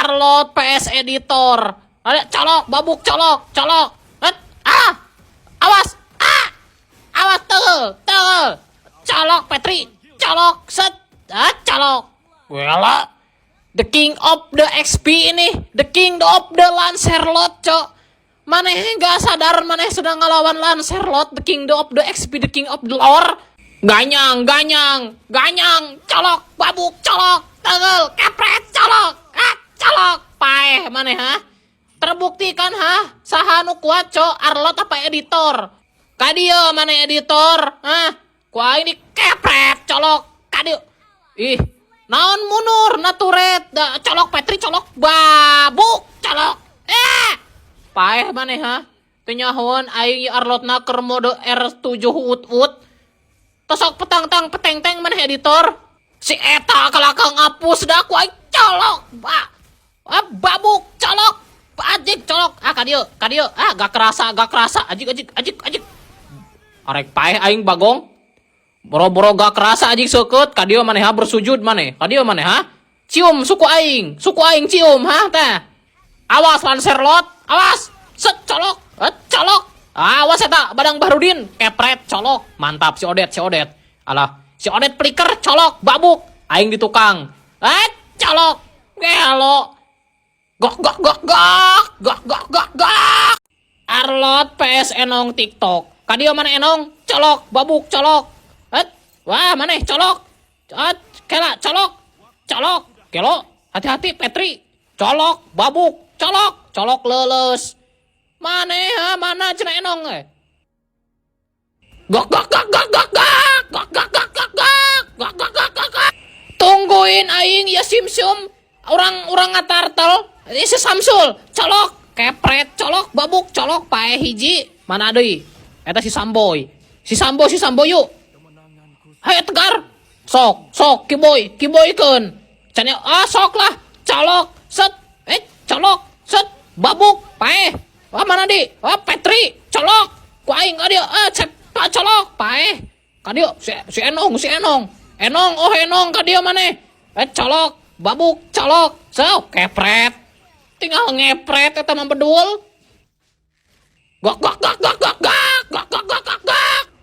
Arlot PS Editor. Ada colok, babuk, colok, colok. Awas, awas tegel. Colok Petri, colok, set, colok. Wala, the king of the XP ini, the king of the Lancelot, cok. Maneh gak sadar maneh sedang ngelawan Lancelot, the king of the XP, the king of the lore. Ganyang, colok, babuk, colok, tegel, kepret, colok, colok. Paeh maneh ha? Terbukti kan ha? Saha nu kuat cok, Arlot apa editor? Kadio mana editor? Hah? Kuah ini kepret, colok, kadio. Ih, naon munur, naturet, colok Petri, colok babuk, colok. Paeh maneh ha? Tenyahon aing Arlotna keur mode R7 ut. Tosok petang-tang peteng-teng maneh editor. Si eta kalakang ngapus dah ku aing colok. Babuk, colok. Ajik colok. Kadio. Gak kerasa. Ajik. Arek paeh aing bagong. Boro-boro gak kerasa ajik seukeut. Kadio maneh ha bersujud maneh. Kadio maneh ha? Cium suku aing cium ha teh. Awas Lancelot, awas. Set colok. Colok. Awas eta Badang Bahrudin, kepret colok. Mantap si Odet. Alah, si Odet pliker colok, babuk. Aing di tukang. Colok. Gelo. Gok. Arlot PS Enong TikTok. Kadio mana Enong? Colok, babuk, colok. Wah, mana colok. Kela, colok. Gelo, hati-hati Petri. Colok, babuk, colok leles. Mana cenah Enong Gok. Tungguin aing ya simsum. Orang ngatartel. Ini si Samsul, colok, kepret, colok, babuk, colok, paeh hiji. Mana deui? Eta si Samboy. Si Samboy yuk. Hai Tegar. Sok, kiboykeun. Cenah sok lah, colok, set. Colok, set, babuk, paeh. Mana di? Petri, colok. Ku aing adio, cepat colok, paeh. Kadio si Enong. Enong kadio maneh. Colok, babuk, colok. So, kepret. Tinggal ngepret eta mah bedul. Gok.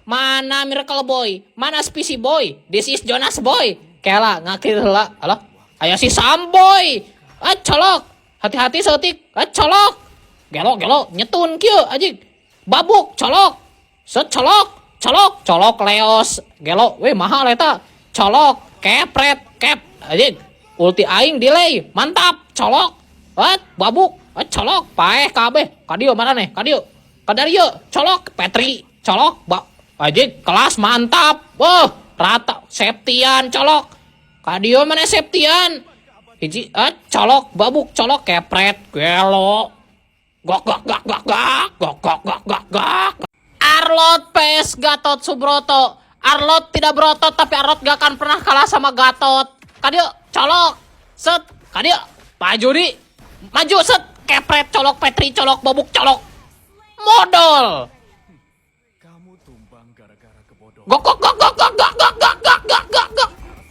Mana Miracle Boy? Mana Spicy Boy? This is Jonas Boy. Kela ngakir heula. Alah, aya si Samboy. Colok. Hati-hati seutik. Colok. Gelo nyetun kieu anjing. Babuk, colok. Set colok leos. Gelo, we mahal eta. Colok, kepret, anjing. Ulti aing delay. Mantap, colok. Babuk, colok, paeh kabeh. Kadio mana nih? Kadario, colok, Petri, colok, ajik, kelas mantap. Rata, Septian, colok. Kadio mana Septian? Hiji, colok, babuk, colok, kepret, gelo. Gok. Arlot PS Gatot Subroto. Arlot tidak berotot tapi Arlot gak akan pernah kalah sama Gatot. Kadio, colok, set, kadio, maju set, kepret, colok, Petri, colok, babuk, colok, modal. Gok.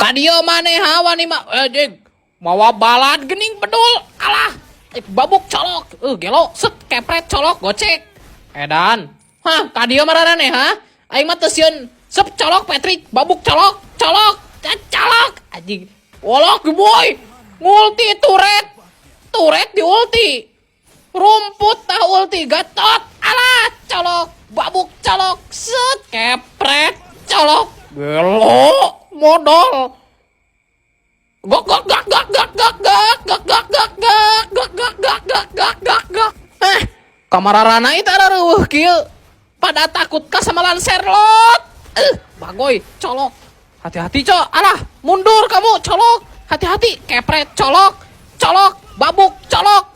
Kadio maneh wani mah mawa balad gening bedul. Alah, babuk, colok, gelo, set, kepret, colok, gocek. Edan. Kadio mararane aing mah teu sieun. Sep, colok, Petri, babuk, colok. Anjing. Wolok boy. Ngulti Turet di ulti. Rumput tah ulti. Gatot. Alah. Colok. Babuk. Colok. Set. Kepret. Colok. Gelo. Modal. Gok. Kamararana itu ada ruh kieu. Pada takut ka sama Lancelot. Bagoy. Colok. Hati-hati cok. Alah. Mundur kamu. Colok. Hati-hati. Kepret. Colok. Babuk. Colok.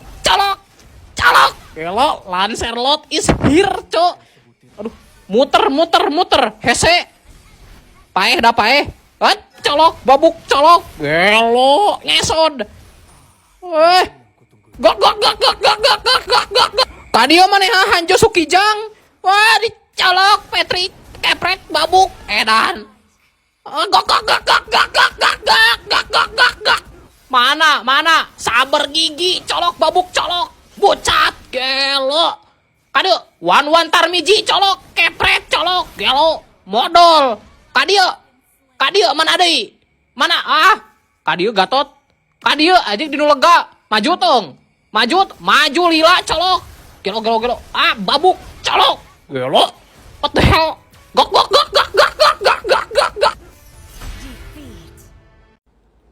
Gelo. Lancelot is here cok. Aduh. Muter. Hese. Paeh. Colok. Babuk. Colok. Gelo. Ngesod. Gok. Kadio maneh Hanjo Sukijang. Wah, dicolok Petri, kepret, babuk, edan. Gok. Mana? Sabar gigi, colok babuk colok. Bucat, gelo. Kadieu, wan tarmiji colok, kepret colok, gelo. Modal. Kadieu mana deui? Mana? Kadieu Gatot. Kadieu anjing dinu lega. Maju tong. Maju lila colok. Gelo. Babuk colok. Gelo. What the hell? Gok.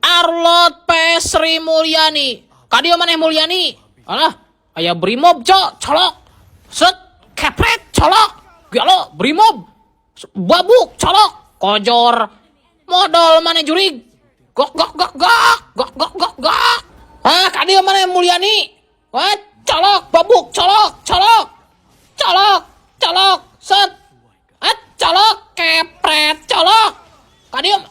Arlot PS Sri Mulyani. Kadieu maneh Mulyani? Alah, aya Brimob colok. Set kepret colok. Gelo Brimob. Babuk colok. Kojor. Modal maneh jurig. Gok. Kadieu maneh Mulyani? Colok babuk colok. Set. Colok kepret colok. Kadieu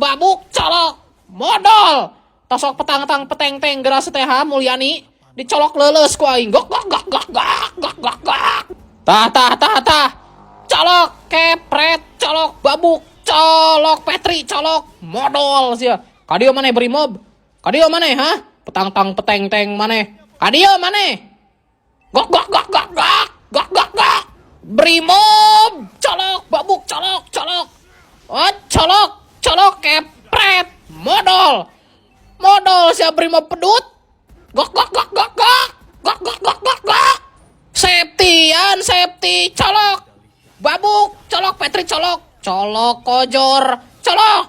babuk colok. Modal. Tosok petang peteng geras teh Mulyani dicolok leuleus ku aing. Gok. Tah. Colok kepret colok babuk colok Petri colok modal sia. Kadieu maneh Brimob? Kadieu maneh petang peteng maneh. Kadieu maneh? Gok. Brimob colok babuk colok. Colok kepret modal sia Brimob pedut. Gok. Septi colok babuk colok Petri colok kojor colok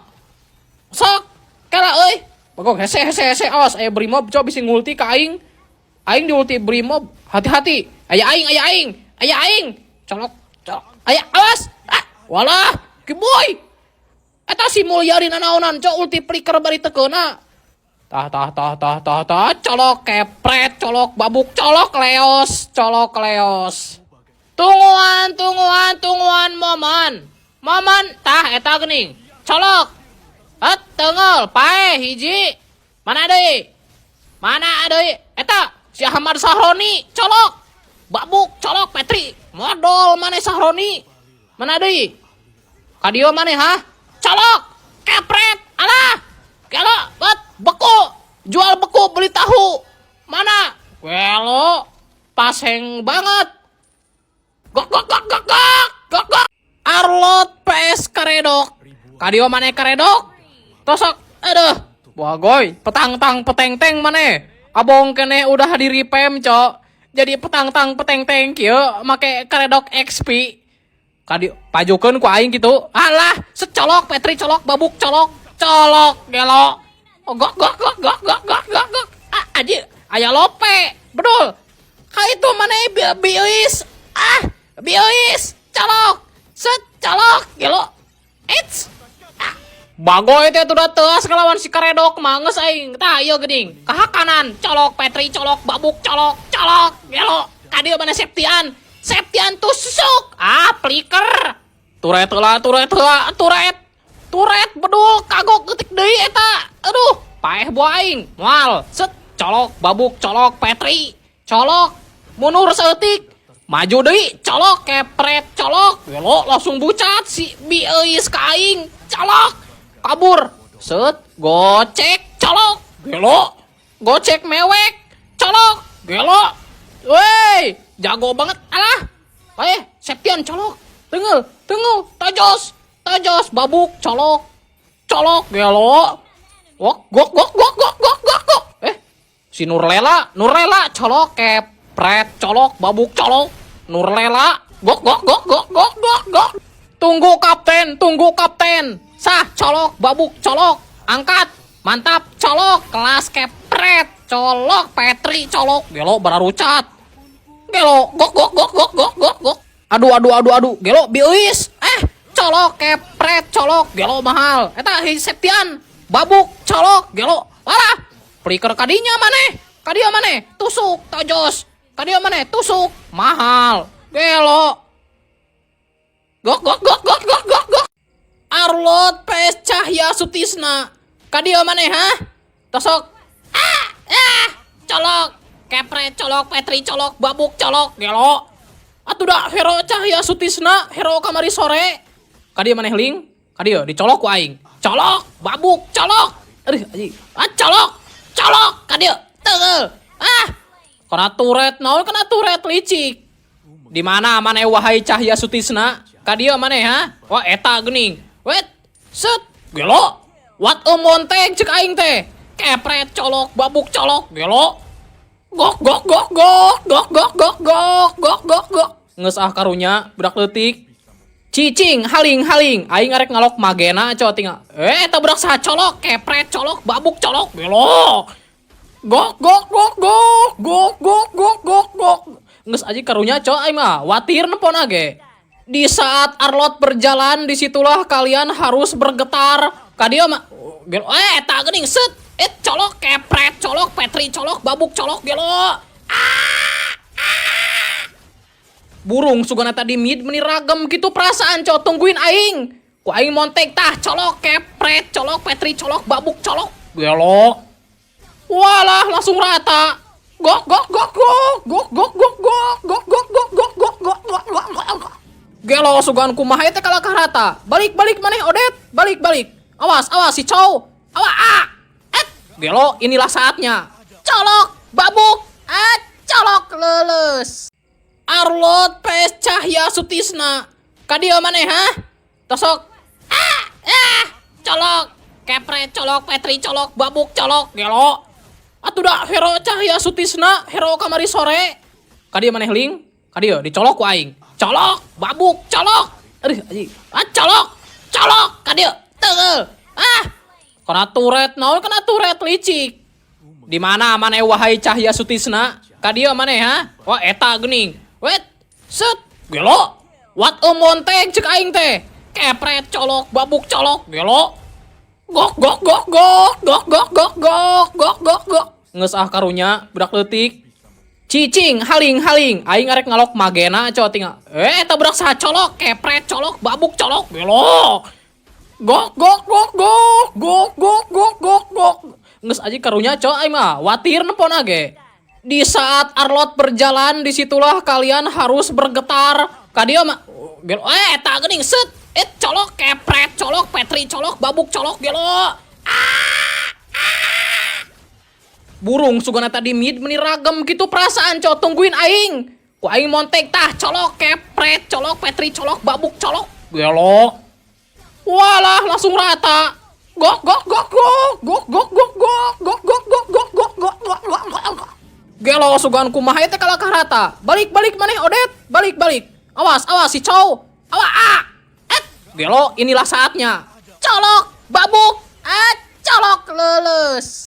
sok kala euy bagong hese awas aya Brimob coba bisa ngulti ka aing diulti Brimob hati-hati aya aing colok aya awas walah kiboy eta si Mulyani nanaonan cok ulti flicker bari tekeuna tah colok kepret colok babuk colok leos tungguan momen tah eta geuning colok teungel pae hiji mana deui eta si Ahmad Sahroni colok babuk colok Petri modal maneh Sahroni mana deui kadieu maneh colok kepret alah gelo beku jual beku beli tahu mana gelo paseng banget gok Arlot PS karedok kadieu maneh karedok tosok aduh bogoy petang peteng maneh abong kene udah di repam cok jadi petang peteng kieu make karedok XP kadieu pajukeun ku aing kitu alah secolok Petri colok babuk colok gelo gok aji aya lope bedul ka itu maneh bieuis colok gelo bagoy teh udah teas kalawan si karedok mah geus aing tah ieu geuning kaha kanan colok Petri colok babuk colok gelo kadieu maneh Septian tusuk flicker turet bedul kagok geutik deui eta aduh paeh buah aing moal set colok babuk colok Petri colok mundur saeutik maju deui colok kepret colok gelo langsung bucat si bieuis ka aing colok kabur set gocek colok gelo gocek mewek colok gelo wey jago banget alah Septian colok tengel tojos babuk colok gelo gok si Nurlela colok kepret colok babuk colok Nurlela gok tunggu kapten sah colok babuk colok angkat mantap colok kelas kepret colok Petri colok gelo bararucat gelo gok aduh gelo bieuis colok kepret colok gelo mahal eta Septian babuk colok gelo walah flicker kadinya maneh tusuk tojos kadieu maneh tusuk mahal gelo gok Arlot PS Cahya Sutisna kadieu maneh tosok colok kepret colok Petri colok babuk colok gelo atuh da hero Cahya Sutisna hero kamari sore kadieu maneh ling kadieu dicolok ku aing colok babuk colok Aduh, anjing. Ah, colok. Colok ka dieu. Teu. Ah. Kana turret naon kana turret licik. Di mana maneh wahai Cahya Sutisna? Ka dieu maneh ha? Wah eta geuning. Wet. Set. Gelo. What monteg cek aing teh. Kepret colok babuk colok gelo. Gok gok gok gok gok gok gok gok gok gok gok. Ngeus ah karunya budak leutik. Cicing haling haling aing arek ngalok magena coba tinggal. Eta budak saha colok kepret colok babuk colok gelo. Gok gok gok gok gok gok gok gok gok. Nges aja karunya cowok aing mah watir nepon age. Di saat Arlot berjalan disitulah kalian harus bergetar. Kadia mah eta geuning set. Colok kepret colok Petri colok babuk colok gelo. Burung sugana tadi mid meni ragam gitu perasaan cowok tungguin aing. Ku aing montek tah colok kepret colok Petri colok babuk colok gelo. Walah langsung rata. Gok gok gok gok gok gok gok gok gok gok gok gok gok gok gok gok. Gelo sugan kumaha teh kalakah rata. Balik balik maneh Odet, balik balik. Awas awas si cow. Awas Gelo inilah saatnya. Colok babuk colok lulus. Arlot PS Cahya Sutisna. Kadia maneh ha? Tosok. Colok kepret colok Petri colok babuk colok gelo. Atuh dah hero Cahya Sutisna, hero kamari sore. Kadia maneh ling, kadia dicolok ku aing. Colok, babuk, colok. Aduh, anjing. Colok. Colok kadia. Teu. Kana turret naon kana turret licik. Di mana maneh wahai Cahya Sutisna? Kadia maneh ha? Wah eta geuning. Wet. Set. Gelo. What monteg cek aing teh. Kepret colok, babuk colok gelo. Gok gok gok gok gok gok gok gok gok gok gok. Ngeus ah karunya budak leutik. Cicing haling haling aing arek ngalok magena coba tinggal. Eta budak saha colok kepret colok babuk colok gelo. Gok gok gok gok gok gok gok gok gok. Ngeus aja karunya coba aing mah watir nepon age. Di saat Arlot berjalan disitulah kalian harus bergetar. Kadia mah eta geuning set. Colok kepret colok Petri colok babuk colok gelo. Burung sugana tadi mid meni ragam gitu perasaan cowok tungguin aing. Ku aing montek tah colok kepret colok Petri colok babuk colok gelo. Walah langsung rata. Gok gok gok gok gok gok gok gok gok gok gok gok gok gok gok gok. Gelo sugan kumaha teh kalakah rata. Balik balik maneh Odet, balik balik. Awas awas si cow. Awas Gelo inilah saatnya. Colok babuk colok lulus.